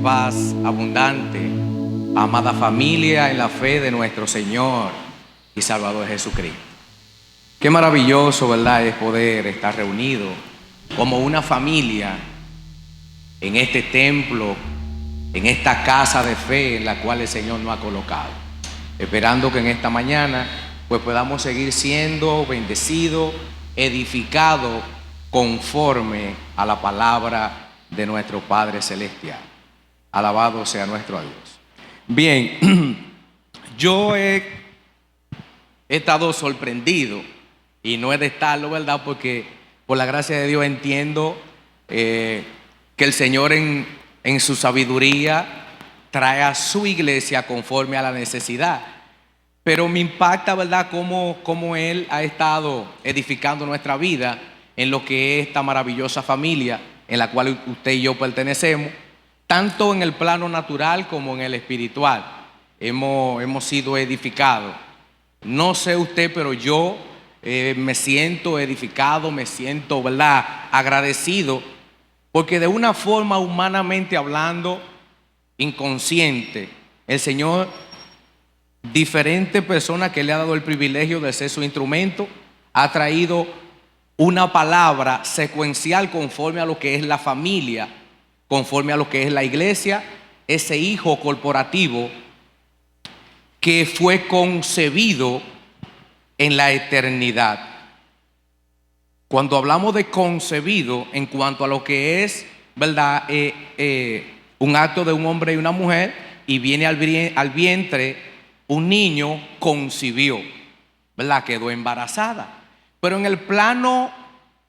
paz abundante, amada familia en la fe de nuestro Señor y Salvador Jesucristo. Qué maravilloso, ¿verdad?, es poder estar reunido como una familia en este templo, en esta casa de fe en la cual el Señor nos ha colocado. Esperando que en esta mañana pues podamos seguir siendo bendecidos, edificados conforme a la palabra de nuestro Padre Celestial. Alabado sea nuestro Dios. Bien, yo he estado sorprendido, y no he de estarlo, ¿verdad?, porque por la gracia de Dios entiendo que el Señor en su sabiduría trae a su iglesia conforme a la necesidad. Pero me impacta, ¿verdad?, cómo Él ha estado edificando nuestra vida en lo que es esta maravillosa familia en la cual usted y yo pertenecemos, tanto en el plano natural como en el espiritual. Hemos sido edificados. No sé usted, pero yo me siento edificado, me siento, ¿verdad?, agradecido, porque de una forma humanamente hablando, inconsciente, el Señor, diferentes personas que le ha dado el privilegio de ser su instrumento, ha traído una palabra secuencial conforme a lo que es la familia, conforme a lo que es la iglesia, ese hijo corporativo que fue concebido en la eternidad. Cuando hablamos de concebido en cuanto a lo que es, ¿verdad?, un acto de un hombre y una mujer, y viene al vientre un niño, concibió, ¿verdad?, quedó embarazada. Pero en el plano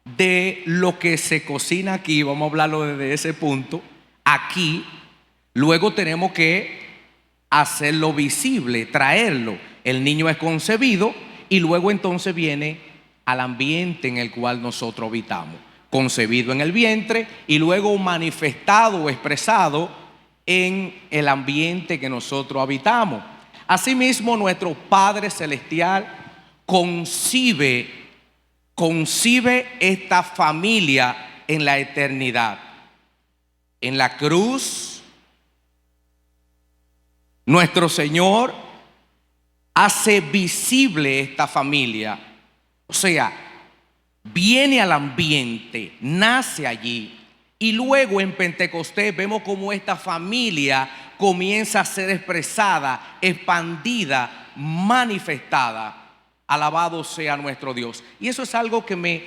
de lo que se cocina aquí, vamos a hablarlo desde ese punto, aquí, luego tenemos que hacerlo visible, traerlo. El niño es concebido y luego entonces viene al ambiente en el cual nosotros habitamos. Concebido en el vientre y luego manifestado o expresado en el ambiente que nosotros habitamos. Asimismo, nuestro Padre Celestial concibe esta familia en la eternidad. En la cruz, nuestro Señor hace visible esta familia. O sea, viene al ambiente, nace allí, y luego en Pentecostés vemos cómo esta familia comienza a ser expresada, expandida, manifestada. Alabado sea nuestro Dios. Y eso es algo que me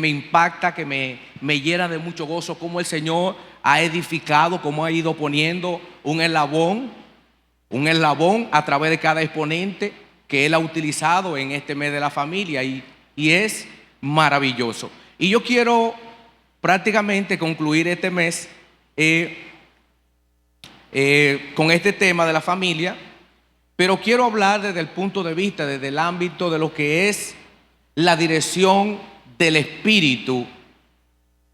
impacta, que me llena de mucho gozo, cómo el Señor ha edificado, cómo ha ido poniendo un eslabón a través de cada exponente que Él ha utilizado en este mes de la familia, y es maravilloso. Y yo quiero prácticamente concluir este mes con este tema de la familia, pero quiero hablar desde el punto de vista, desde el ámbito de lo que es la dirección del Espíritu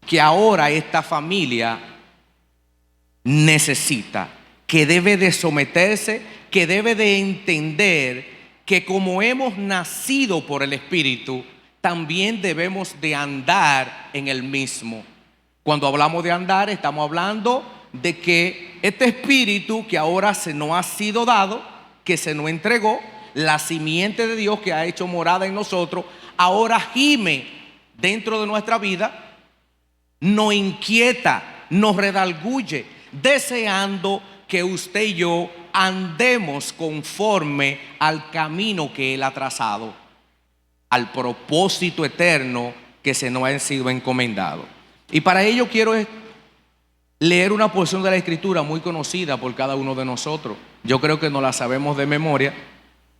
que ahora esta familia necesita, que debe de someterse, que debe de entender que como hemos nacido por el Espíritu, también debemos de andar en el mismo. Cuando hablamos de andar, estamos hablando de que este Espíritu que ahora se nos ha sido dado, que se nos entregó, la simiente de Dios que ha hecho morada en nosotros, ahora gime dentro de nuestra vida, nos inquieta, nos redarguye, deseando que usted y yo andemos conforme al camino que Él ha trazado, al propósito eterno que se nos ha sido encomendado. Y para ello quiero leer una porción de la Escritura muy conocida por cada uno de nosotros. Yo creo que no la sabemos de memoria,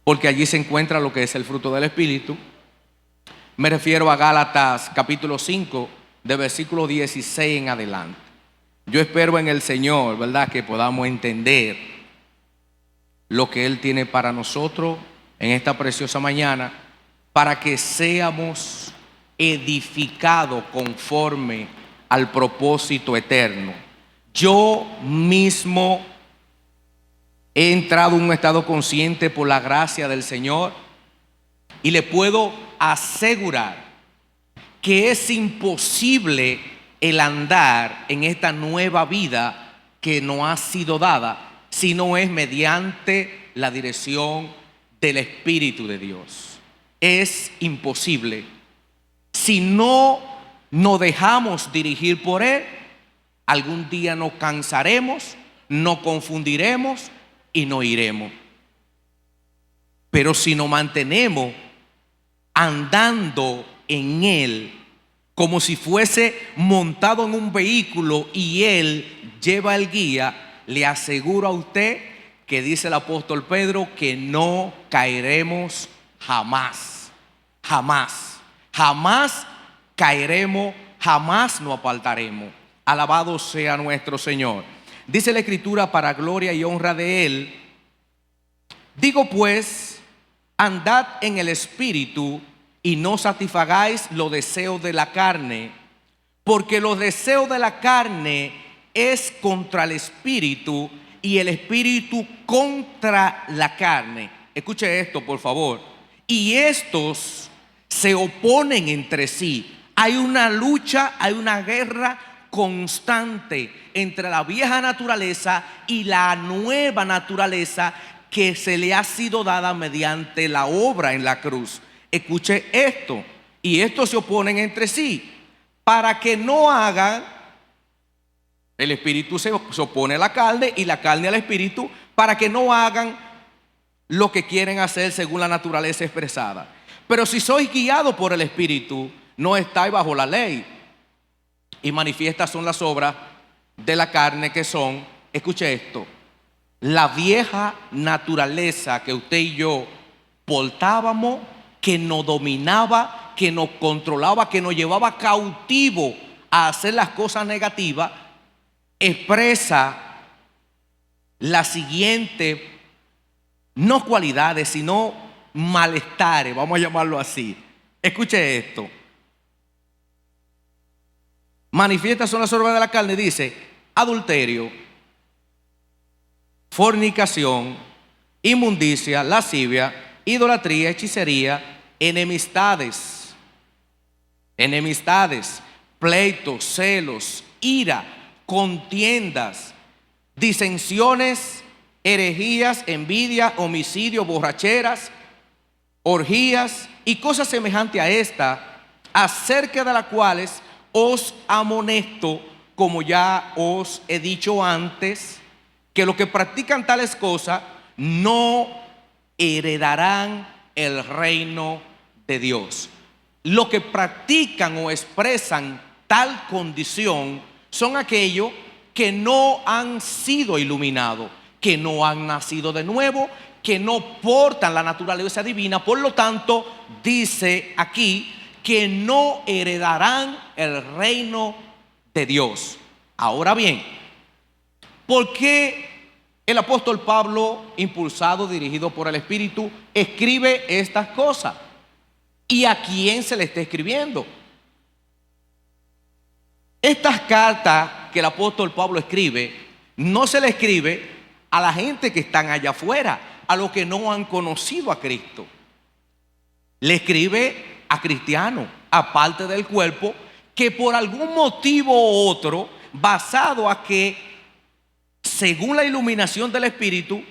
porque allí se encuentra lo que es el fruto del Espíritu. Me refiero a Gálatas capítulo 5, de versículo 16 en adelante. Yo espero en el Señor, ¿verdad?, que podamos entender lo que Él tiene para nosotros en esta preciosa mañana, para que seamos edificados conforme al propósito eterno. Yo mismo he entrado en un estado consciente por la gracia del Señor, y le puedo asegurar que es imposible el andar en esta nueva vida que no ha sido dada, sino es mediante la dirección del Espíritu de Dios. Es imposible. Si no nos dejamos dirigir por Él, algún día nos cansaremos, nos confundiremos y no iremos. Pero si nos mantenemos andando en Él, como si fuese montado en un vehículo y Él lleva el guía, le aseguro a usted que dice el apóstol Pedro que no caeremos jamás, jamás, jamás caeremos, jamás nos apartaremos. Alabado sea nuestro Señor. Dice la Escritura, para gloria y honra de Él, digo pues, andad en el Espíritu y no satisfagáis los deseos de la carne, porque los deseos de la carne es contra el Espíritu y el Espíritu contra la carne. Escuche esto, por favor. Y estos se oponen entre sí. Hay una lucha, hay una guerra constante entre la vieja naturaleza y la nueva naturaleza que se le ha sido dada mediante la obra en la cruz. Escuche esto. Y estos se oponen entre sí para que no hagan. El espíritu se opone a la carne y la carne al espíritu, para que no hagan lo que quieren hacer según la naturaleza expresada. Pero si sois guiados por el Espíritu, no estáis bajo la ley. Y manifiestas son las obras de la carne, que son, escuche esto, la vieja naturaleza que usted y yo portábamos, que nos dominaba, que nos controlaba, que nos llevaba cautivo a hacer las cosas negativas. Expresa la siguiente, no cualidades, sino malestares, vamos a llamarlo así. Escuche esto. Manifiestas son las obras de la carne, dice: adulterio, fornicación, inmundicia, lascivia, idolatría, hechicería, enemistades, pleitos, celos, ira, contiendas, disensiones, herejías, envidia, homicidio, borracheras, orgías y cosas semejantes a esta, acerca de las cuales os amonesto, como ya os he dicho antes, que los que practican tales cosas no heredarán el reino de Dios. Los que practican o expresan tal condición son aquellos que no han sido iluminados, que no han nacido de nuevo, que no portan la naturaleza divina. Por lo tanto, dice aquí que no heredarán el reino de Dios. Ahora bien, ¿por qué el apóstol Pablo, impulsado, dirigido por el Espíritu, escribe estas cosas? ¿Y a quién se le está escribiendo? Estas cartas que el apóstol Pablo escribe, no se le escribe a la gente que están allá afuera, a los que no han conocido a Cristo. Le escribe a cristianos, aparte del cuerpo, que por algún motivo u otro, basado a que, según la iluminación del Espíritu,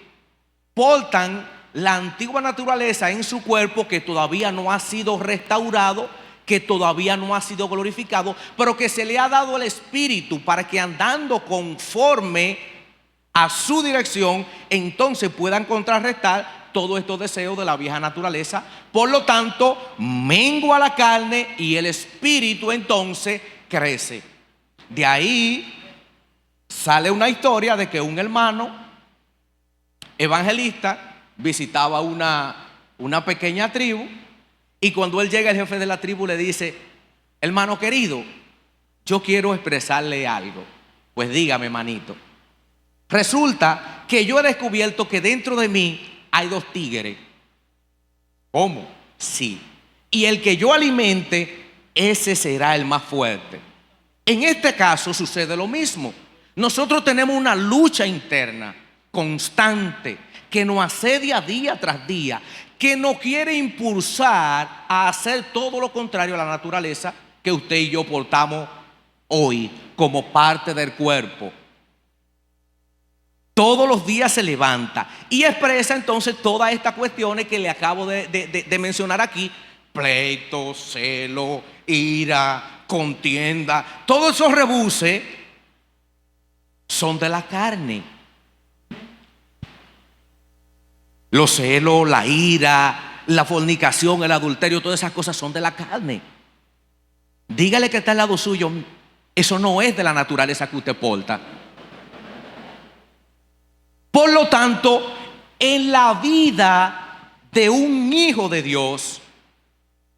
portan la antigua naturaleza en su cuerpo, que todavía no ha sido restaurado, que todavía no ha sido glorificado, pero que se le ha dado el Espíritu para que, andando conforme a su dirección, entonces puedan contrarrestar todos estos deseos de la vieja naturaleza. Por lo tanto, mengua la carne y el Espíritu entonces crece. De ahí sale una historia de que un hermano evangelista visitaba una pequeña tribu, y cuando él llega, el jefe de la tribu le dice: hermano querido, yo quiero expresarle algo. Pues dígame, manito. Resulta que yo he descubierto que dentro de mí hay 2 tigres. ¿Cómo? Sí. Y el que yo alimente, ese será el más fuerte. En este caso sucede lo mismo. Nosotros tenemos una lucha interna constante que nos asedia día tras día, que nos quiere impulsar a hacer todo lo contrario a la naturaleza que usted y yo portamos hoy como parte del cuerpo. Todos los días se levanta y expresa entonces todas estas cuestiones que le acabo de mencionar aquí: pleito, celo, ira, contienda. Todos esos rebuses son de la carne. Los celos, la ira, la fornicación, el adulterio, todas esas cosas son de la carne. Dígale que está al lado suyo: eso no es de la naturaleza que usted porta. Por lo tanto, en la vida de un hijo de Dios,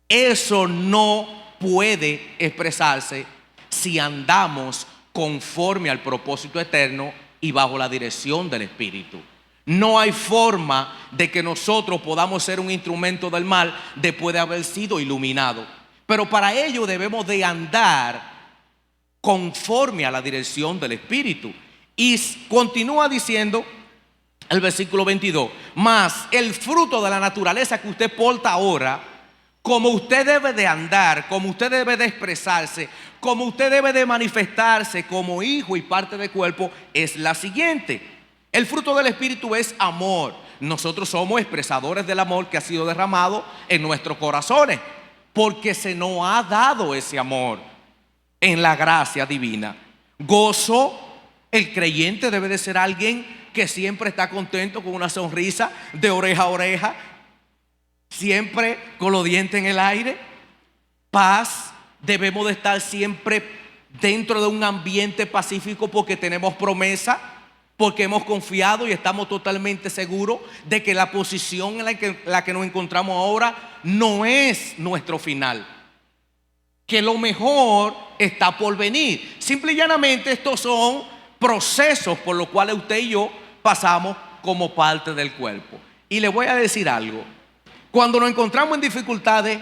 eso no puede expresarse si andamos conforme al propósito eterno y bajo la dirección del Espíritu. No hay forma de que nosotros podamos ser un instrumento del mal después de haber sido iluminados. Pero para ello debemos de andar conforme a la dirección del Espíritu. Y continúa diciendo el versículo 22: mas el fruto de la naturaleza que usted porta ahora, como usted debe de andar, como usted debe de expresarse, como usted debe de manifestarse como hijo y parte del cuerpo, es la siguiente. El fruto del Espíritu es amor. Nosotros somos expresadores del amor que ha sido derramado en nuestros corazones, porque se nos ha dado ese amor en la gracia divina. Gozo. El creyente debe de ser alguien que siempre está contento, con una sonrisa de oreja a oreja, siempre con los dientes en el aire. Paz. Debemos de estar siempre dentro de un ambiente pacífico, porque tenemos promesa, porque hemos confiado y estamos totalmente seguros de que la posición en la que nos encontramos ahora no es nuestro final, que lo mejor está por venir. Simple y llanamente, estos son procesos por los cuales usted y yo pasamos como parte del cuerpo. Y le voy a decir algo: cuando nos encontramos en dificultades,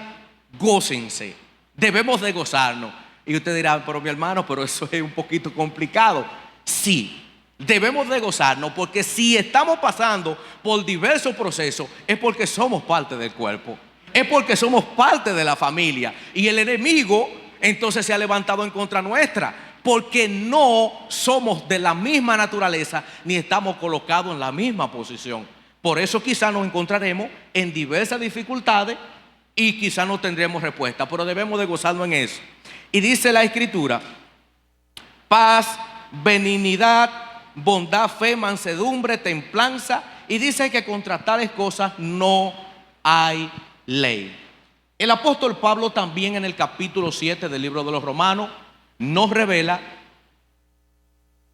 gócense. Debemos de gozarnos. Y usted dirá: pero mi hermano, pero eso es un poquito complicado. Sí, debemos de gozarnos, porque si estamos pasando por diversos procesos, es porque somos parte del cuerpo, es porque somos parte de la familia. Y el enemigo entonces se ha levantado en contra nuestra, porque no somos de la misma naturaleza, ni estamos colocados en la misma posición. Por eso quizás nos encontraremos en diversas dificultades y quizás no tendremos respuesta, pero debemos de gozarnos en eso. Y dice la Escritura: paz, benignidad, bondad, fe, mansedumbre, templanza. Y dice que contra tales cosas no hay ley. El apóstol Pablo también, en el capítulo 7 del libro de los Romanos, nos revela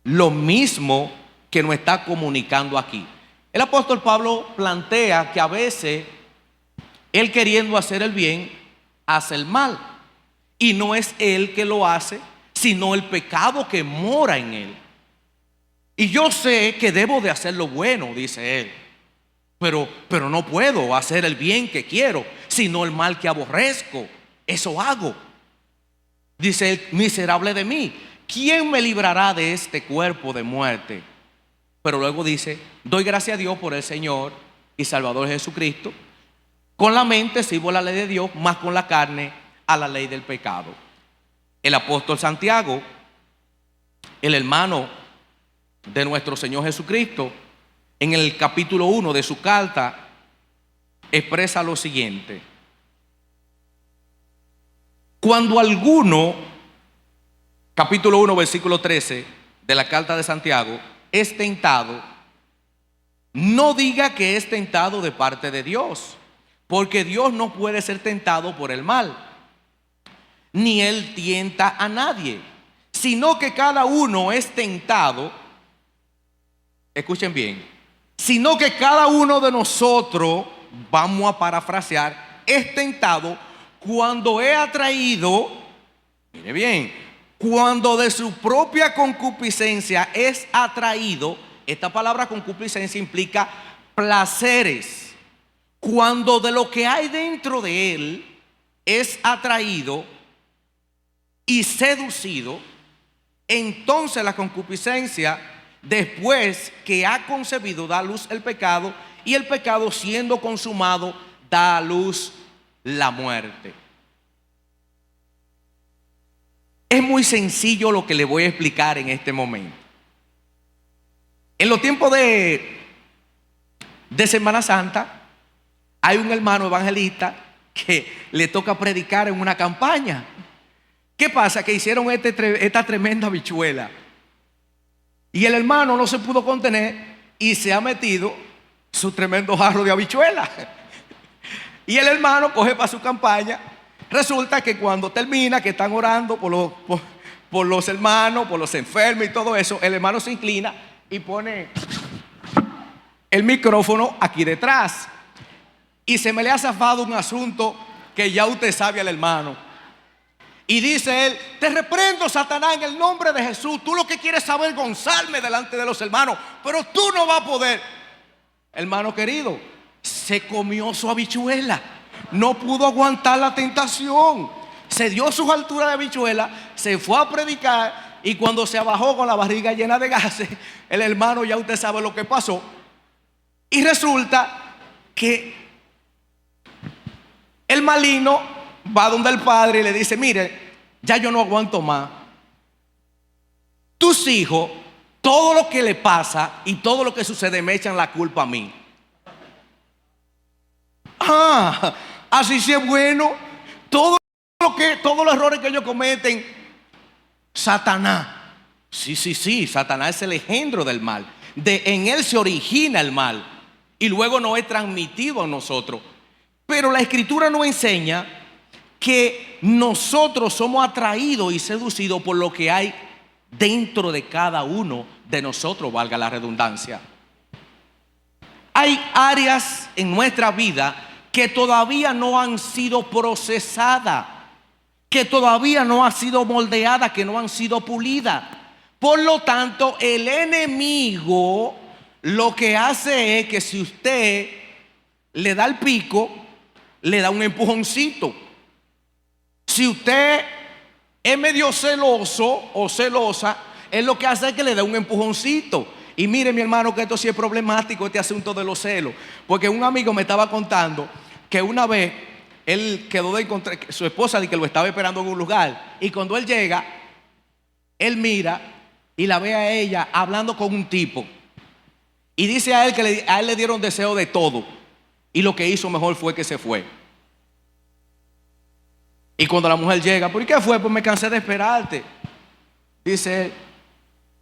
lo mismo que nos está comunicando aquí. El apóstol Pablo plantea que a veces él, queriendo hacer el bien, hace el mal. Y no es él que lo hace, sino el pecado que mora en él. Y yo sé que debo de hacer lo bueno, dice él, pero no puedo hacer el bien que quiero, sino el mal que aborrezco. Eso hago. Dice él: miserable de mí, ¿quién me librará de este cuerpo de muerte? Pero luego dice: doy gracias a Dios por el Señor y Salvador Jesucristo. Con la mente sirvo la ley de Dios, más con la carne a la ley del pecado. El apóstol Santiago, el hermano de nuestro Señor Jesucristo, en el capítulo 1 de su carta, expresa lo siguiente: cuando alguno, capítulo 1, versículo 13 de la carta de Santiago, es tentado, no diga que es tentado de parte de Dios, porque Dios no puede ser tentado por el mal, ni Él tienta a nadie, sino que cada uno es tentado. Escuchen bien: sino que cada uno de nosotros, vamos a parafrasear, es tentado cuando es atraído, mire bien, cuando de su propia concupiscencia es atraído. Esta palabra concupiscencia implica placeres. Cuando de lo que hay dentro de él es atraído y seducido, entonces la concupiscencia, después que ha concebido, da a luz el pecado, y el pecado, siendo consumado, da a luz la muerte. Es muy sencillo lo que le voy a explicar en este momento. En los tiempos de Semana Santa, hay un hermano evangelista que le toca predicar en una campaña. ¿Qué pasa? Que hicieron esta tremenda habichuela. Y el hermano no se pudo contener y se ha metido su tremendo jarro de habichuela. Y el hermano coge para su campaña. Resulta que cuando termina, que están orando por los hermanos, por los enfermos y todo eso, el hermano se inclina y pone el micrófono aquí detrás. Y se me le ha zafado un asunto que ya usted sabe al hermano. Y dice él: te reprendo, Satanás, en el nombre de Jesús. Tú lo que quieres es avergonzarme delante de los hermanos, pero tú no vas a poder. Hermano querido, se comió su habichuela. No pudo aguantar la tentación. Se dio sus alturas de habichuela, se fue a predicar, y cuando se abajó con la barriga llena de gases, el hermano, ya usted sabe lo que pasó. Y resulta que el maligno va donde el padre y le dice: mire, ya yo no aguanto más. Tus hijos, todo lo que le pasa y todo lo que sucede me echan la culpa a mí. Así sí es bueno. Todos los errores que ellos cometen, Satanás. Sí, Satanás es el engendro del mal. En él se origina el mal y luego nos es transmitido a nosotros. Pero la Escritura nos enseña que nosotros somos atraídos y seducidos por lo que hay dentro de cada uno de nosotros, valga la redundancia. Hay áreas en nuestra vida que todavía no han sido procesadas, que todavía no han sido moldeadas, que no han sido pulidas. Por lo tanto, el enemigo lo que hace es que si usted le da el pico, le da un empujoncito. Si usted es medio celoso o celosa, él lo que hace es que le da un empujoncito. Y mire, mi hermano, que esto sí es problemático, este asunto de los celos. Porque un amigo me estaba contando que una vez él quedó de encontrar, su esposa de que lo estaba esperando en un lugar, y cuando él llega, él mira y la ve a ella hablando con un tipo, y dice a él que a él le dieron deseo de todo, y lo que hizo mejor fue que se fue. Y cuando la mujer llega: ¿por qué fue? Pues me cansé de esperarte. Dice él: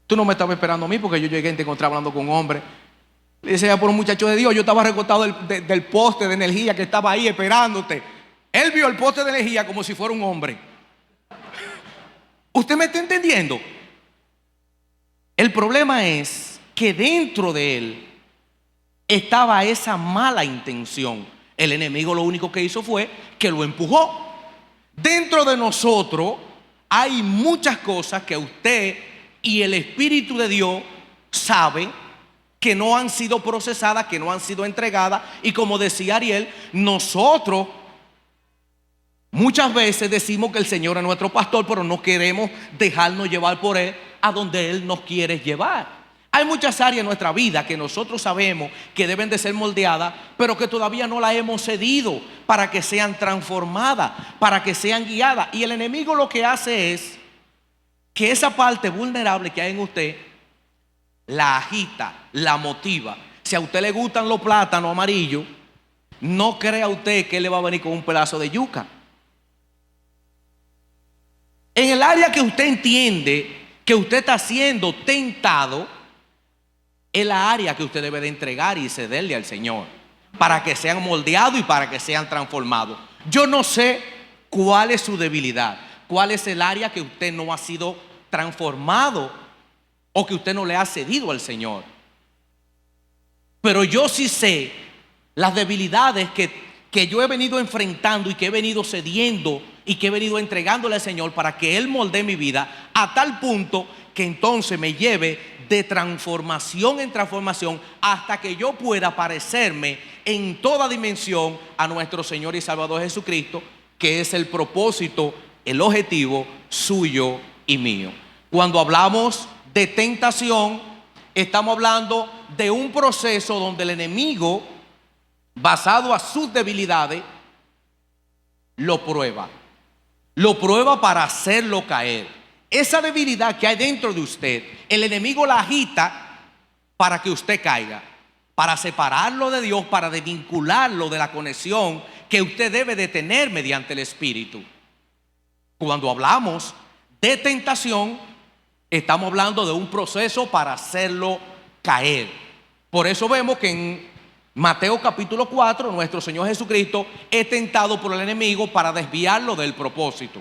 tú no me estabas esperando a mí, porque yo llegué y te encontré hablando con un hombre. Le dice ella: por un muchacho de Dios, yo estaba recortado del poste de energía que estaba ahí esperándote. Él vio el poste de energía como si fuera un hombre. ¿Usted me está entendiendo? El problema es que dentro de él estaba esa mala intención. El enemigo lo único que hizo fue que lo empujó. Dentro de nosotros hay muchas cosas que usted y el Espíritu de Dios saben que no han sido procesadas, que no han sido entregadas. Y como decía Ariel, nosotros muchas veces decimos que el Señor es nuestro pastor, pero no queremos dejarnos llevar por Él a donde Él nos quiere llevar. Hay muchas áreas en nuestra vida que nosotros sabemos que deben de ser moldeadas, pero que todavía no las hemos cedido para que sean transformadas, para que sean guiadas. Y el enemigo lo que hace es que esa parte vulnerable que hay en usted la agita, la motiva. Si a usted le gustan los plátanos amarillos, no crea usted que él le va a venir con un pedazo de yuca. En el área que usted entiende que usted está siendo tentado, es la área que usted debe de entregar y cederle al Señor para que sean moldeados y para que sean transformados. Yo no sé cuál es su debilidad, cuál es el área que usted no ha sido transformado o que usted no le ha cedido al Señor. Pero yo sí sé las debilidades que yo he venido enfrentando y que he venido cediendo y que he venido entregándole al Señor para que Él moldee mi vida a tal punto que entonces me lleve de transformación en transformación hasta que yo pueda parecerme en toda dimensión a nuestro Señor y Salvador Jesucristo, que es el propósito, el objetivo suyo y mío. Cuando hablamos de tentación, estamos hablando de un proceso donde el enemigo, basado a sus debilidades, lo prueba para hacerlo caer. Esa debilidad que hay dentro de usted, el enemigo la agita para que usted caiga, para separarlo de Dios, para desvincularlo de la conexión que usted debe de tener mediante el Espíritu. Cuando hablamos de tentación, estamos hablando de un proceso para hacerlo caer. Por eso vemos que en Mateo capítulo 4, nuestro Señor Jesucristo es tentado por el enemigo para desviarlo del propósito,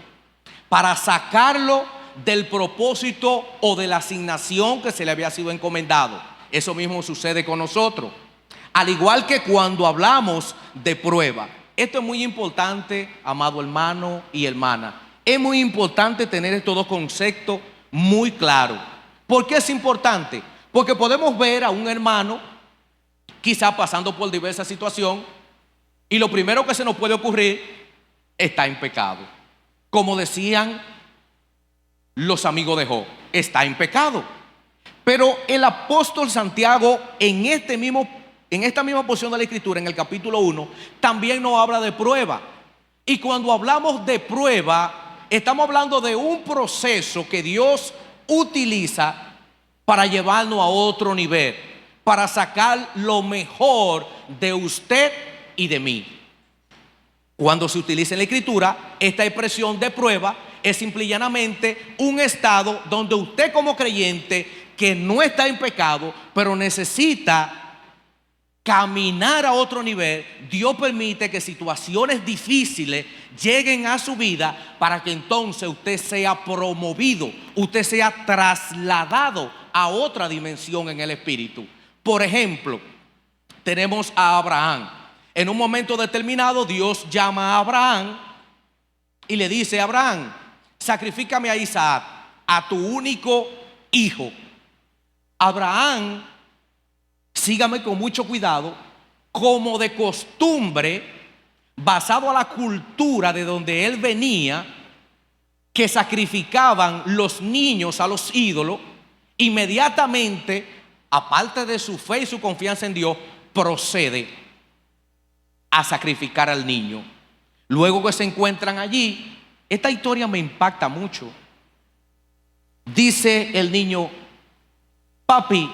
para sacarlo del propósito o de la asignación que se le había sido encomendado. Eso mismo sucede con nosotros. Al igual que cuando hablamos de prueba. Esto es muy importante, amado hermano y hermana. Es muy importante tener estos dos conceptos muy claros. ¿Por qué es importante? Porque podemos ver a un hermano quizá pasando por diversas situaciones y lo primero que se nos puede ocurrir está en pecado. Como decían los amigos de Job, está en pecado. Pero el apóstol Santiago en esta misma porción de la Escritura, en el capítulo 1, también nos habla de prueba. Y cuando hablamos de prueba, estamos hablando de un proceso que Dios utiliza para llevarnos a otro nivel, para sacar lo mejor de usted y de mí. Cuando se utiliza en la Escritura, esta expresión de prueba es simple y llanamente un estado donde usted como creyente que no está en pecado, pero necesita caminar a otro nivel, Dios permite que situaciones difíciles lleguen a su vida para que entonces usted sea promovido, usted sea trasladado a otra dimensión en el espíritu. Por ejemplo, tenemos a Abraham. En un momento determinado Dios llama a Abraham y le dice: Abraham, sacrifícame a Isaac, a tu único hijo. Abraham, sígame con mucho cuidado, como de costumbre, basado a la cultura de donde él venía, que sacrificaban los niños a los ídolos, inmediatamente, aparte de su fe y su confianza en Dios, procede a sacrificar al niño. Luego que se encuentran allí, esta historia me impacta mucho. Dice el niño: papi,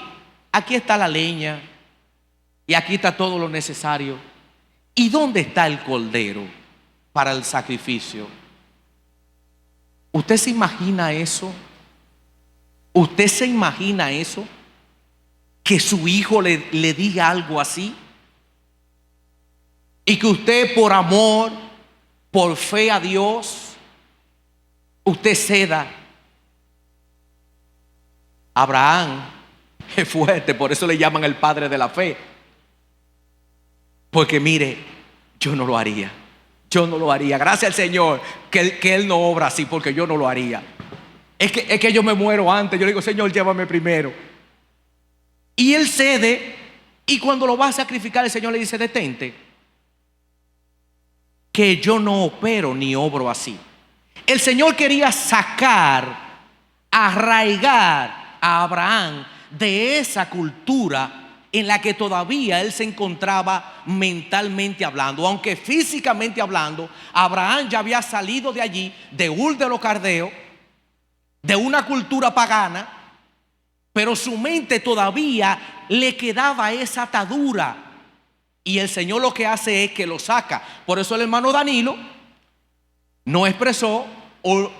aquí está la leña y aquí está todo lo necesario. ¿Y dónde está el cordero para el sacrificio? ¿Usted se imagina eso? ¿Usted se imagina eso? Que su hijo le diga algo así. Y que usted por amor, por fe a Dios, usted ceda. Abraham es fuerte, por eso le llaman el padre de la fe. Porque mire, yo no lo haría. Yo no lo haría. Gracias al Señor que Él no obra así, porque yo no lo haría. Es que yo me muero antes. Yo le digo: Señor, llévame primero. Y él cede, y cuando lo va a sacrificar, el Señor le dice: detente, que yo no opero ni obro así. El Señor quería sacar, arraigar a Abraham de esa cultura en la que todavía él se encontraba mentalmente hablando. Aunque físicamente hablando, Abraham ya había salido de allí, de Ur de los Caldeos, de una cultura pagana, pero su mente todavía le quedaba esa atadura. Y el Señor lo que hace es que lo saca. Por eso el hermano Danilo no expresó o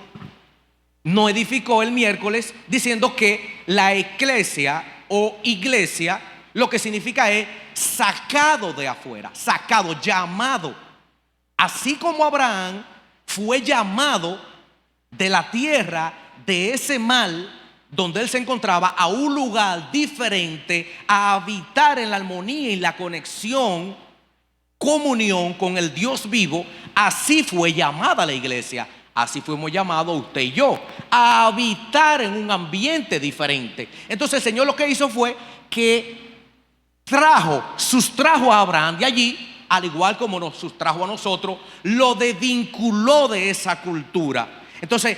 no edificó el miércoles diciendo que la eclesia o iglesia lo que significa es sacado de afuera, sacado, llamado. Así como Abraham fue llamado de la tierra, de ese mal donde él se encontraba, a un lugar diferente, a habitar en la armonía y la conexión, comunión con el Dios vivo. Así fue llamada la iglesia. Así fuimos llamados usted y yo, a habitar en un ambiente diferente. Entonces el Señor lo que hizo fue que sustrajo a Abraham de allí, al igual como nos sustrajo a nosotros, lo desvinculó de esa cultura. Entonces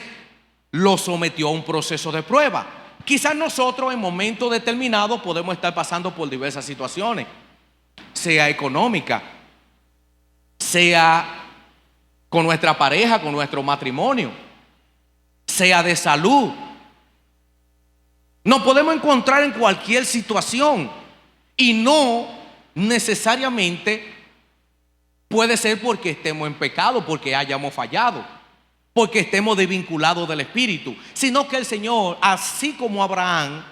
lo sometió a un proceso de prueba. Quizás nosotros en momentos determinados podemos estar pasando por diversas situaciones, sea económica, sea con nuestra pareja, con nuestro matrimonio, sea de salud, Nos podemos encontrar en cualquier situación y no necesariamente puede ser porque estemos en pecado, porque hayamos fallado, porque estemos desvinculados del Espíritu, sino que el Señor, así como Abraham,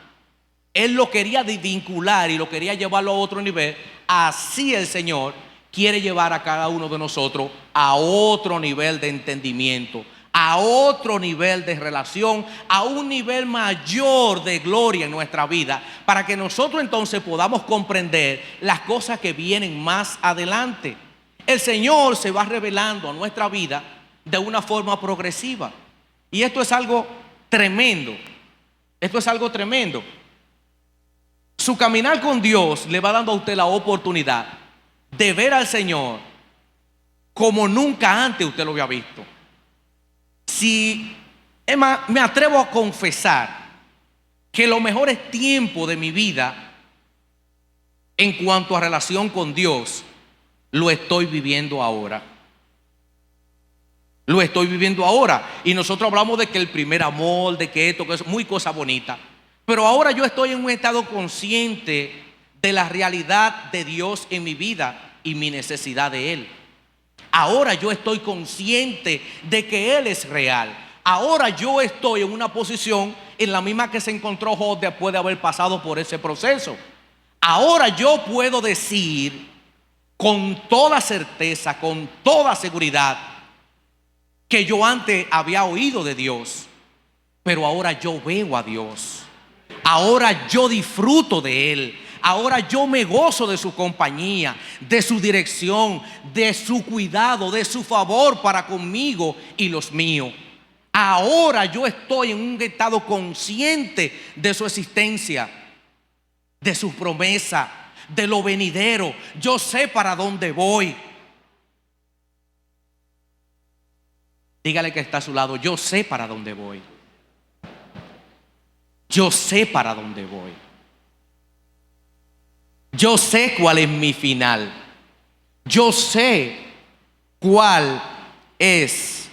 Él lo quería desvincular y lo quería llevarlo a otro nivel, así el Señor quiere llevar a cada uno de nosotros a otro nivel de entendimiento, a otro nivel de relación, a un nivel mayor de gloria en nuestra vida, para que nosotros entonces podamos comprender las cosas que vienen más adelante. El Señor se va revelando a nuestra vida de una forma progresiva. Y esto es algo tremendo. Esto es algo tremendo. Su caminar con Dios le va dando a usted la oportunidad de ver al Señor como nunca antes usted lo había visto. Es más, me atrevo a confesar que los mejores tiempos de mi vida en cuanto a relación con Dios lo estoy viviendo ahora. Lo estoy viviendo ahora. Y nosotros hablamos de que el primer amor, de que esto, que es muy cosa bonita. Pero ahora yo estoy en un estado consciente de la realidad de Dios en mi vida y mi necesidad de Él. Ahora yo estoy consciente de que Él es real. Ahora yo estoy en una posición en la misma que se encontró Job después de haber pasado por ese proceso. Ahora yo puedo decir con toda certeza, con toda seguridad, que yo antes había oído de Dios, pero ahora yo veo a Dios. Ahora yo disfruto de Él. Ahora yo me gozo de su compañía, de su dirección, de su cuidado, de su favor para conmigo y los míos. Ahora yo estoy en un estado consciente de su existencia, de su promesa, de lo venidero. Yo sé para dónde voy. Dígale que está a su lado: yo sé para dónde voy. Yo sé para dónde voy. Yo sé cuál es mi final. Yo sé cuál es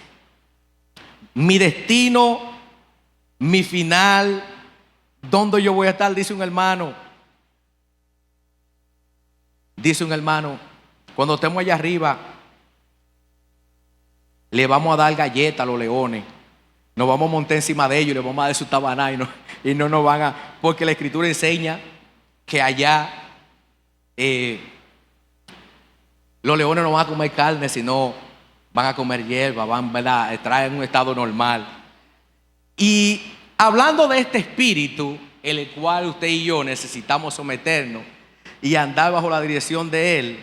mi destino, mi final, dónde yo voy a estar. Dice un hermano, cuando estemos allá arriba, le vamos a dar galletas a los leones. Nos vamos a montar encima de ellos y les vamos a dar su tabaná y no nos van a... Porque la Escritura enseña que allá los leones no van a comer carne, sino van a comer hierba, van a estar en un estado normal. Y hablando de este espíritu, en el cual usted y yo necesitamos someternos y andar bajo la dirección de Él,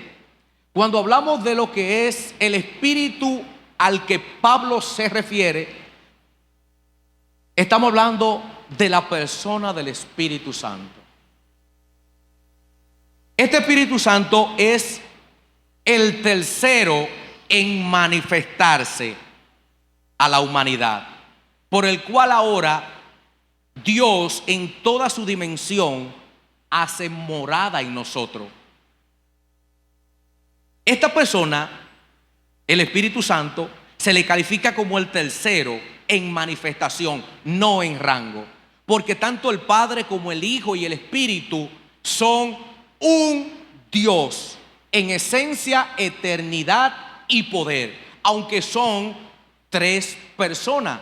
cuando hablamos de lo que es el espíritu al que Pablo se refiere, estamos hablando de la persona del Espíritu Santo. Este Espíritu Santo es el tercero en manifestarse a la humanidad, por el cual ahora Dios en toda su dimensión hace morada en nosotros. Esta persona, el Espíritu Santo, se le califica como el tercero en manifestación, no en rango, porque tanto el Padre como el Hijo y el Espíritu son un Dios en esencia, eternidad y poder, aunque son tres personas.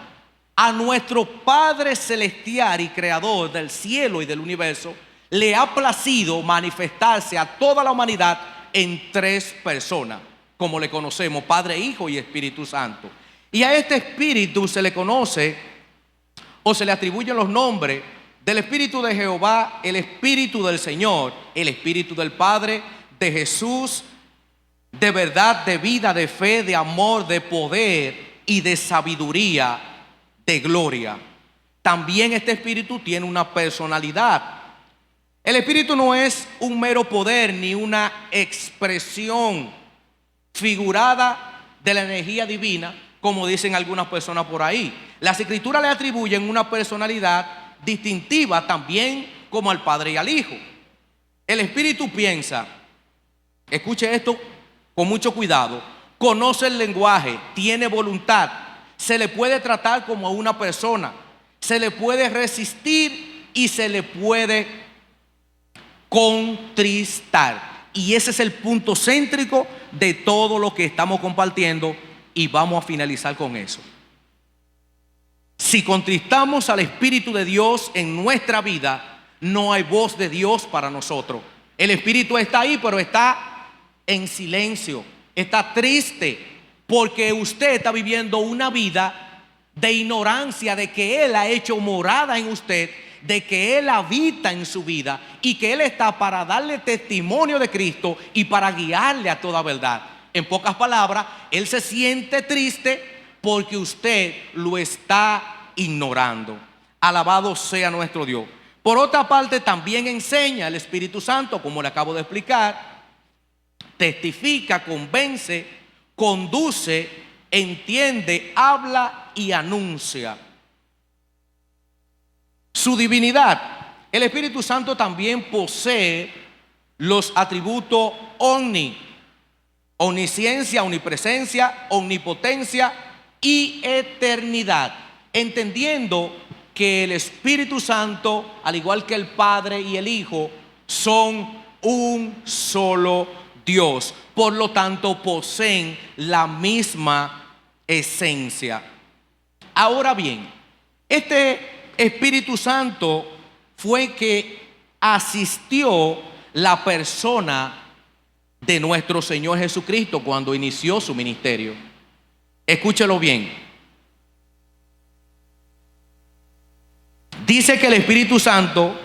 A nuestro Padre celestial y creador del cielo y del universo le ha placido manifestarse a toda la humanidad en tres personas, como le conocemos: Padre, Hijo y Espíritu Santo. Y a este Espíritu se le conoce o se le atribuyen los nombres del Espíritu de Jehová, el Espíritu del Señor, el Espíritu del Padre, de Jesús, de verdad, de vida, de fe, de amor, de poder y de sabiduría, de gloria. También este Espíritu tiene una personalidad. El Espíritu no es un mero poder ni una expresión figurada de la energía divina, como dicen algunas personas por ahí. Las Escrituras le atribuyen una personalidad distintiva también, como al Padre y al Hijo. El Espíritu piensa, escuche esto con mucho cuidado, conoce el lenguaje, tiene voluntad, se le puede tratar como a una persona, se le puede resistir y se le puede contristar. Y ese es el punto céntrico de todo lo que estamos compartiendo, y vamos a finalizar con eso. Si contristamos al Espíritu de Dios en nuestra vida, no hay voz de Dios para nosotros. El Espíritu está ahí, pero está en silencio, está triste, porque usted está viviendo una vida de ignorancia de que Él ha hecho morada en usted, de que Él habita en su vida y que Él está para darle testimonio de Cristo y para guiarle a toda verdad. En pocas palabras, Él se siente triste porque usted lo está ignorando. Alabado sea nuestro Dios. Por otra parte, también enseña el Espíritu Santo, como le acabo de explicar, testifica, convence, conduce, entiende, habla y anuncia su divinidad. El Espíritu Santo también posee los atributos omnisciencia, omnipresencia, omnipotencia y eternidad, entendiendo que el Espíritu Santo, al igual que el Padre y el Hijo, son un solo Dios. Por lo tanto, poseen la misma esencia. Ahora bien, este Espíritu Santo fue que asistió la persona de nuestro Señor Jesucristo cuando inició su ministerio. Escúchelo bien. Dice que el Espíritu Santo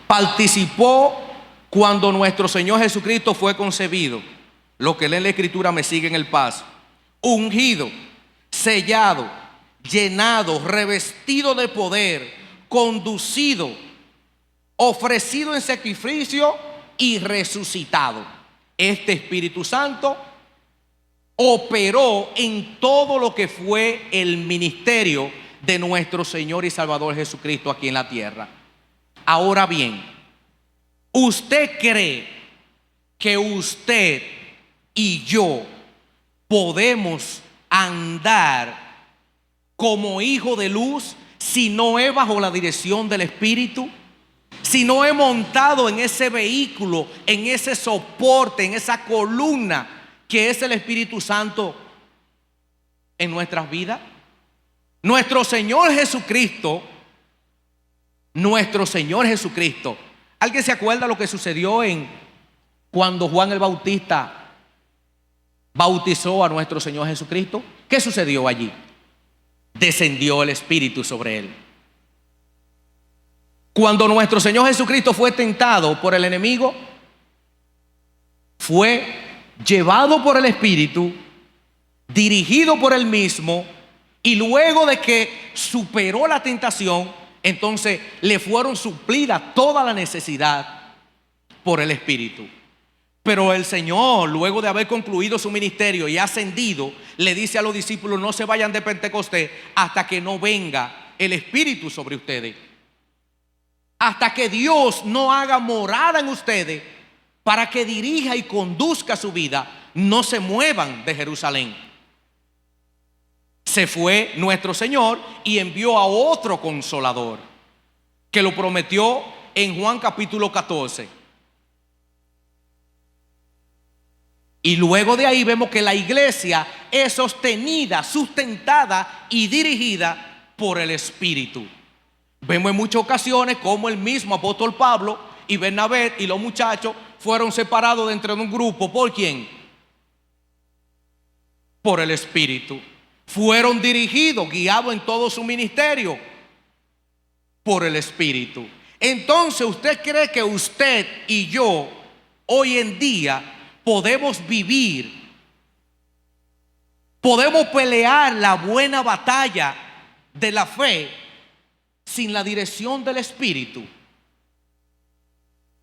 participó cuando nuestro Señor Jesucristo fue concebido. Los que leen la Escritura me siguen el paso. Ungido, sellado, llenado, revestido de poder, conducido, ofrecido en sacrificio y resucitado. Este Espíritu Santo operó en todo lo que fue el ministerio de nuestro Señor y Salvador Jesucristo aquí en la tierra. Ahora bien, ¿usted cree que usted y yo podemos andar como hijo de luz si no es bajo la dirección del Espíritu? Si no he montado en ese vehículo, en ese soporte, en esa columna que es el Espíritu Santo en nuestras vidas. Nuestro Señor Jesucristo, ¿alguien se acuerda lo que sucedió cuando Juan el Bautista bautizó a nuestro Señor Jesucristo? ¿Qué sucedió allí? Descendió el Espíritu sobre él. Cuando nuestro Señor Jesucristo fue tentado por el enemigo, fue llevado por el Espíritu, dirigido por él mismo, y luego de que superó la tentación, entonces le fueron suplidas toda la necesidad por el Espíritu. Pero el Señor, luego de haber concluido su ministerio y ascendido, le dice a los discípulos: no se vayan de Pentecostés hasta que no venga el Espíritu sobre ustedes. Hasta que Dios no haga morada en ustedes para que dirija y conduzca su vida, no se muevan de Jerusalén. Se fue nuestro Señor y envió a otro consolador, que lo prometió en Juan capítulo 14. Y luego de ahí vemos que la iglesia es sostenida, sustentada y dirigida por el Espíritu. Vemos en muchas ocasiones como el mismo apóstol Pablo y Bernabé y los muchachos fueron separados dentro de un grupo. ¿Por quién? Por el Espíritu. Fueron dirigidos, guiados en todo su ministerio por el Espíritu. Entonces, ¿usted cree que usted y yo hoy en día podemos vivir, podemos pelear la buena batalla de la fe sin la dirección del Espíritu?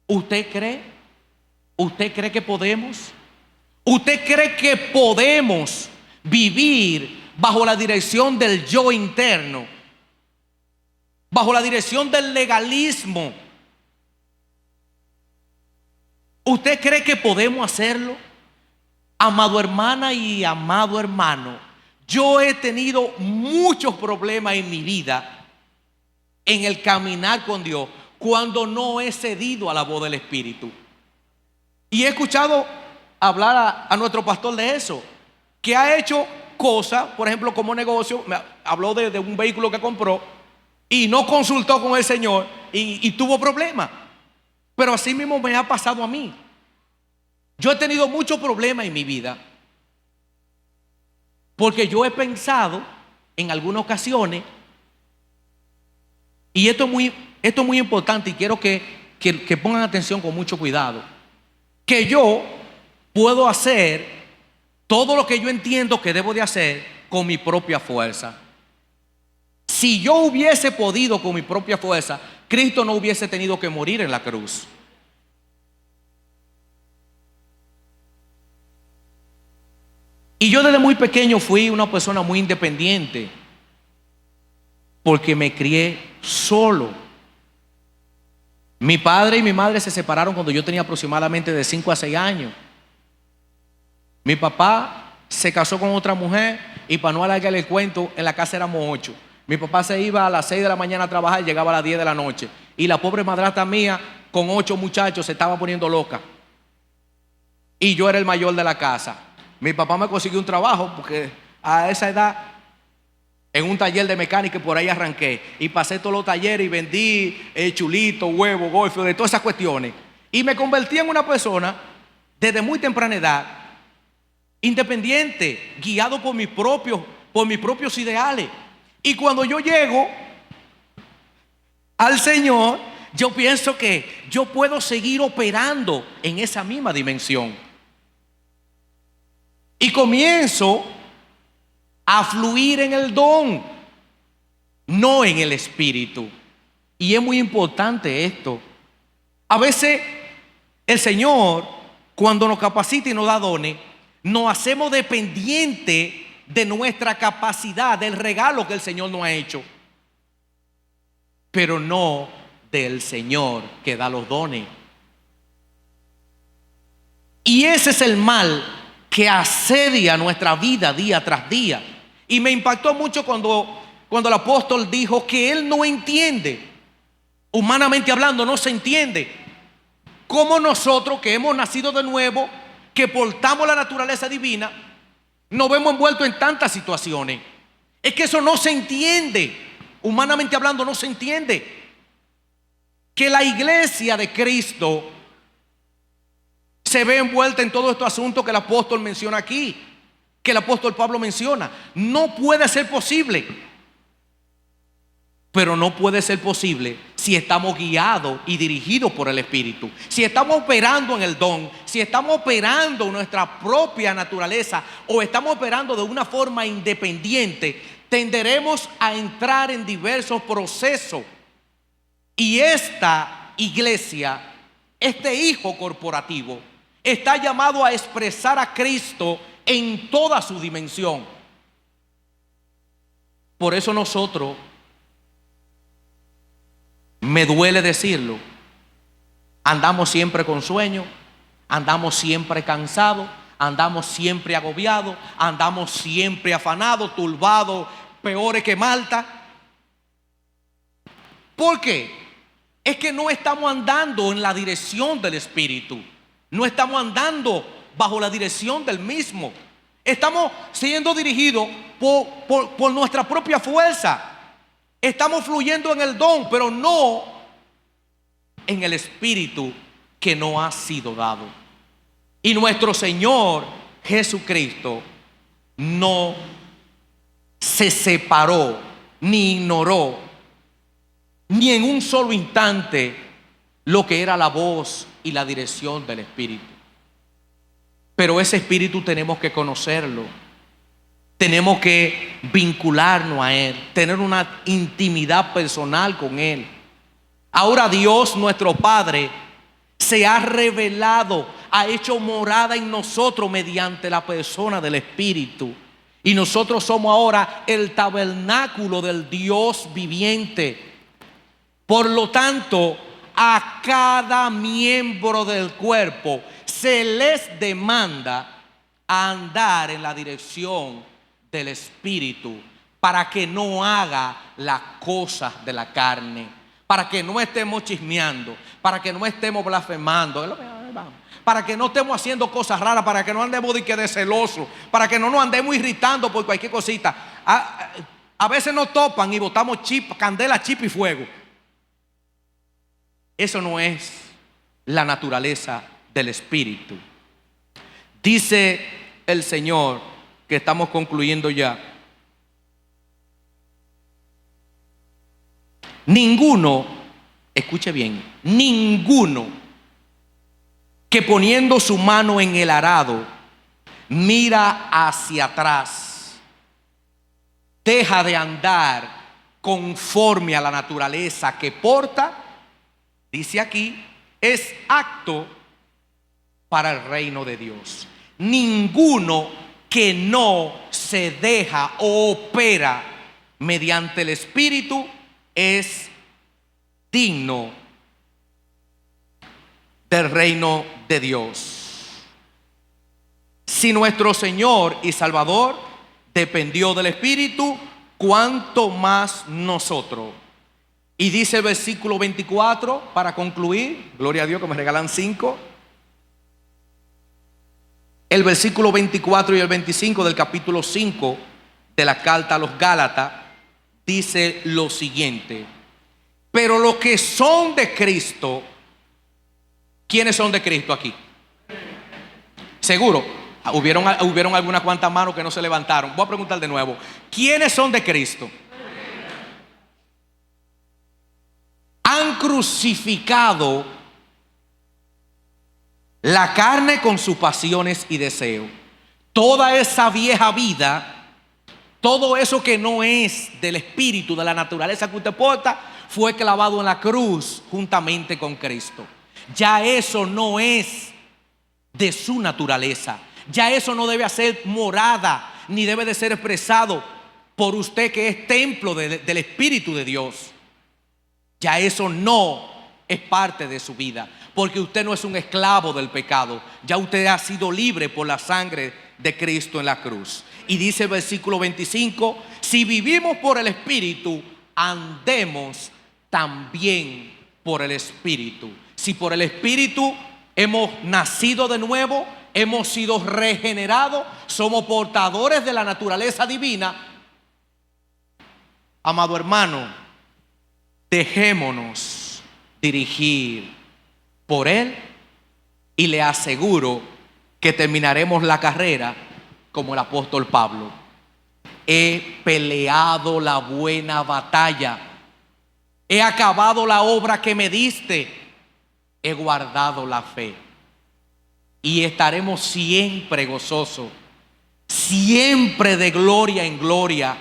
¿Usted cree? ¿Usted cree que podemos? ¿Usted cree que podemos vivir bajo la dirección del yo interno, bajo la dirección del legalismo? ¿Usted cree que podemos hacerlo? Amado hermana y amado hermano, yo he tenido muchos problemas en mi vida en el caminar con Dios cuando no he cedido a la voz del Espíritu. Y he escuchado hablar a nuestro pastor de eso, que ha hecho cosas, por ejemplo, como negocio. Me habló de un vehículo que compró y no consultó con el Señor y tuvo problemas. Pero así mismo me ha pasado a mí. Yo he tenido muchos problemas en mi vida porque yo he pensado en algunas ocasiones, y esto es muy importante y quiero que pongan atención con mucho cuidado, que yo puedo hacer todo lo que yo entiendo que debo de hacer con mi propia fuerza. Si yo hubiese podido con mi propia fuerza, Cristo no hubiese tenido que morir en la cruz. Y yo desde muy pequeño fui una persona muy independiente porque me crié solo. Mi padre y mi madre se separaron cuando yo tenía aproximadamente de 5 a 6 años. Mi papá se casó con otra mujer y, para no alargarle el cuento, en la casa éramos 8. Mi papá se iba a las 6 de la mañana a trabajar y llegaba a las 10 de la noche. Y la pobre madrastra mía, con 8 muchachos, se estaba poniendo loca. Y yo era el mayor de la casa. Mi papá me consiguió un trabajo porque a esa edad, en un taller de mecánica, por ahí arranqué. Y pasé todos los talleres y vendí chulitos, huevos, golfos, de todas esas cuestiones. Y me convertí en una persona, desde muy temprana edad, independiente, guiado por mis propios ideales. Y cuando yo llego al Señor, yo pienso que yo puedo seguir operando en esa misma dimensión. Y comienzo a fluir en el don, no en el Espíritu. Y es muy importante esto. A veces el Señor, cuando nos capacita y nos da dones, nos hacemos dependientes de nuestra capacidad, del regalo que el Señor nos ha hecho, pero no del Señor que da los dones. Y ese es el mal que asedia nuestra vida día tras día. Y me impactó mucho cuando el apóstol dijo que él no entiende, humanamente hablando, no se entiende cómo nosotros que hemos nacido de nuevo, que portamos la naturaleza divina, nos vemos envueltos en tantas situaciones. Es que eso no se entiende, humanamente hablando no se entiende. Que la iglesia de Cristo se ve envuelta en todos estos asuntos que el apóstol menciona aquí, que el apóstol Pablo menciona. No puede ser posible. Pero no puede ser posible si estamos guiados y dirigidos por el Espíritu. Si estamos operando en el don, si estamos operando en nuestra propia naturaleza o estamos operando de una forma independiente, tenderemos a entrar en diversos procesos. Y esta iglesia, este hijo corporativo, está llamado a expresar a Cristo en toda su dimensión. Por eso nosotros, me duele decirlo, andamos siempre con sueño, andamos siempre cansados, andamos siempre agobiados, andamos siempre afanados, turbados, peores que Malta. ¿Por qué? Es que no estamos andando en la dirección del Espíritu. No estamos andando bajo la dirección del mismo. Estamos siendo dirigidos por nuestra propia fuerza. Estamos fluyendo en el don, pero no en el Espíritu que nos ha sido dado. Y nuestro Señor Jesucristo no se separó, ni ignoró, ni en un solo instante lo que era la voz y la dirección del Espíritu. Pero ese Espíritu tenemos que conocerlo, tenemos que vincularnos a Él, tener una intimidad personal con Él. Ahora Dios, nuestro Padre, se ha revelado, ha hecho morada en nosotros mediante la persona del Espíritu. Y nosotros somos ahora el tabernáculo del Dios viviente. Por lo tanto, a cada miembro del cuerpo se les demanda a andar en la dirección del Espíritu para que no haga las cosas de la carne, para que no estemos chismeando, para que no estemos blasfemando, para que no estemos haciendo cosas raras, para que no andemos de celosos, para que no nos andemos irritando por cualquier cosita. A veces nos topan y botamos candela, chip y fuego. Eso no es la naturaleza del Espíritu. Dice el Señor, que estamos concluyendo ya: ninguno, escuche bien, ninguno que poniendo su mano en el arado mira hacia atrás, deja de andar conforme a la naturaleza que porta, dice aquí, es apto para el reino de Dios. Ninguno que no se deja o opera mediante el Espíritu es digno del reino de Dios. Si nuestro Señor y Salvador dependió del Espíritu, ¿cuánto más nosotros? Y dice el versículo 24, para concluir, gloria a Dios que me regalan 5. El versículo 24 y el 25 del capítulo 5 de la carta a los Gálatas dice lo siguiente: pero los que son de Cristo, ¿quiénes son de Cristo aquí? Seguro, hubieron algunas cuantas manos que no se levantaron. Voy a preguntar de nuevo: ¿quiénes son de Cristo? Han crucificado la carne con sus pasiones y deseos. Toda esa vieja vida, todo eso que no es del Espíritu, de la naturaleza que usted porta, fue clavado en la cruz juntamente con Cristo. Ya eso no es de su naturaleza. Ya eso no debe ser morada, ni debe de ser expresado por usted, que es templo del Espíritu de Dios. Ya eso no es parte de su vida, porque usted no es un esclavo del pecado. Ya usted ha sido libre por la sangre de Cristo en la cruz. Y dice el versículo 25: si vivimos por el Espíritu, andemos también por el Espíritu. Si por el Espíritu hemos nacido de nuevo, hemos sido regenerados, somos portadores de la naturaleza divina, amado hermano, dejémonos dirigir por Él, y le aseguro que terminaremos la carrera como el apóstol Pablo: he peleado la buena batalla, he acabado la obra que me diste, he guardado la fe. Y estaremos siempre gozosos, siempre de gloria en gloria,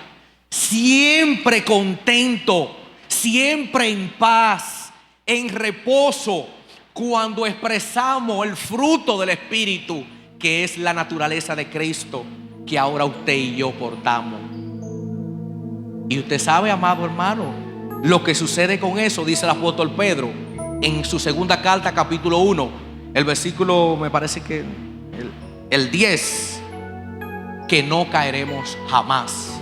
siempre contento, siempre en paz, en reposo, cuando expresamos el fruto del Espíritu, que es la naturaleza de Cristo, que ahora usted y yo portamos. Y usted sabe, amado hermano, lo que sucede con eso, dice el apóstol Pedro en su segunda carta, capítulo 1, el versículo, me parece que el 10, que no caeremos jamás.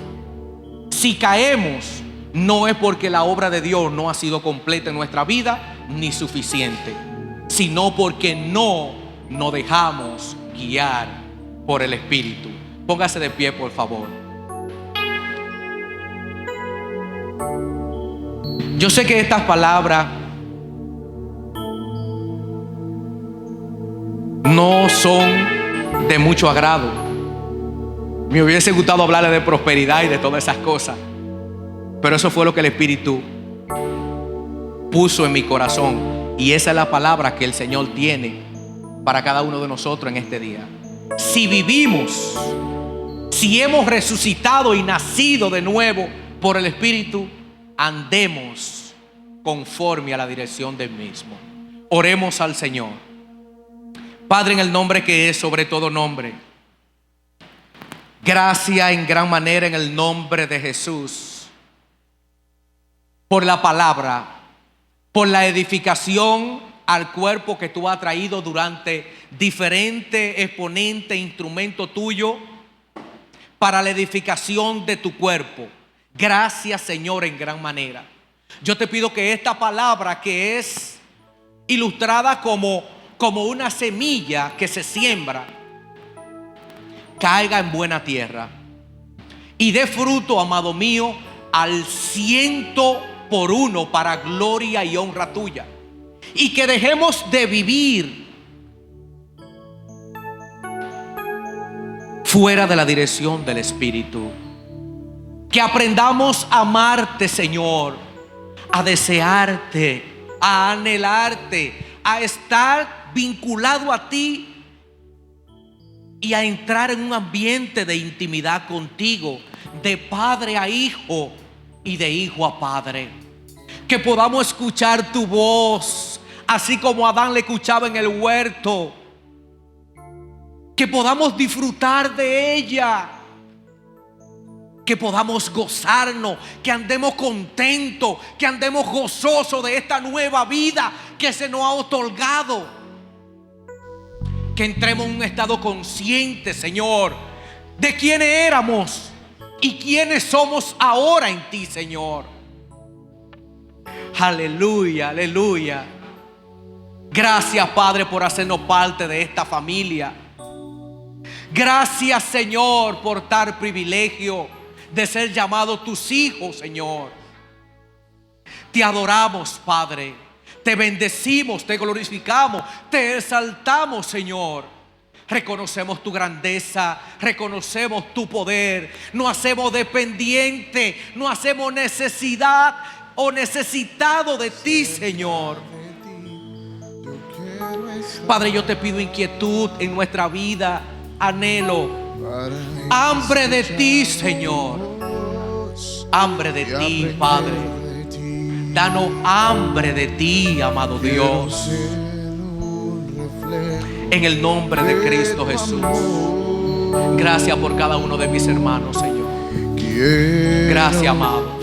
Si caemos, no es porque la obra de Dios no ha sido completa en nuestra vida ni suficiente, sino porque no nos dejamos guiar por el Espíritu. Póngase de pie, por favor. Yo sé que estas palabras no son de mucho agrado. Me hubiese gustado hablarle de prosperidad y de todas esas cosas, pero eso fue lo que el Espíritu puso en mi corazón, y esa es la palabra que el Señor tiene para cada uno de nosotros en este día. Si vivimos, si hemos resucitado y nacido de nuevo por el Espíritu, andemos conforme a la dirección del mismo. Oremos al Señor. Padre, en el nombre que es sobre todo nombre, gracias en gran manera en el nombre de Jesús por la palabra, por la edificación al cuerpo que tú has traído durante diferentes exponentes, instrumentos tuyos para la edificación de tu cuerpo. Gracias, Señor, en gran manera. Yo te pido que esta palabra, que es ilustrada como una semilla que se siembra, caiga en buena tierra y dé fruto, amado mío, al 100 por 1 para gloria y honra tuya. Y que dejemos de vivir fuera de la dirección del Espíritu. Que aprendamos a amarte, Señor, a desearte, a anhelarte, a estar vinculado a ti y a entrar en un ambiente de intimidad contigo, de padre a hijo y de hijo a padre. Que podamos escuchar tu voz, así como Adán le escuchaba en el huerto. Que podamos disfrutar de ella. Que podamos gozarnos, que andemos contentos, que andemos gozosos de esta nueva vida que se nos ha otorgado. Que entremos en un estado consciente, Señor, de quiénes éramos y quiénes somos ahora en ti, Señor. Aleluya, aleluya. Gracias, Padre, por hacernos parte de esta familia. Gracias, Señor, por dar privilegio de ser llamados tus hijos, Señor. Te adoramos, Padre. Te bendecimos, te glorificamos, te exaltamos, Señor. Reconocemos tu grandeza, reconocemos tu poder. No hacemos dependiente, no hacemos necesidad o necesitado de ti, Señor. Padre, yo te pido inquietud en nuestra vida, anhelo, hambre de ti, Señor. Hambre de ti, Padre. Danos hambre de ti, amado Dios. En el nombre de Cristo Jesús. Gracias por cada uno de mis hermanos, Señor. Gracias, amado.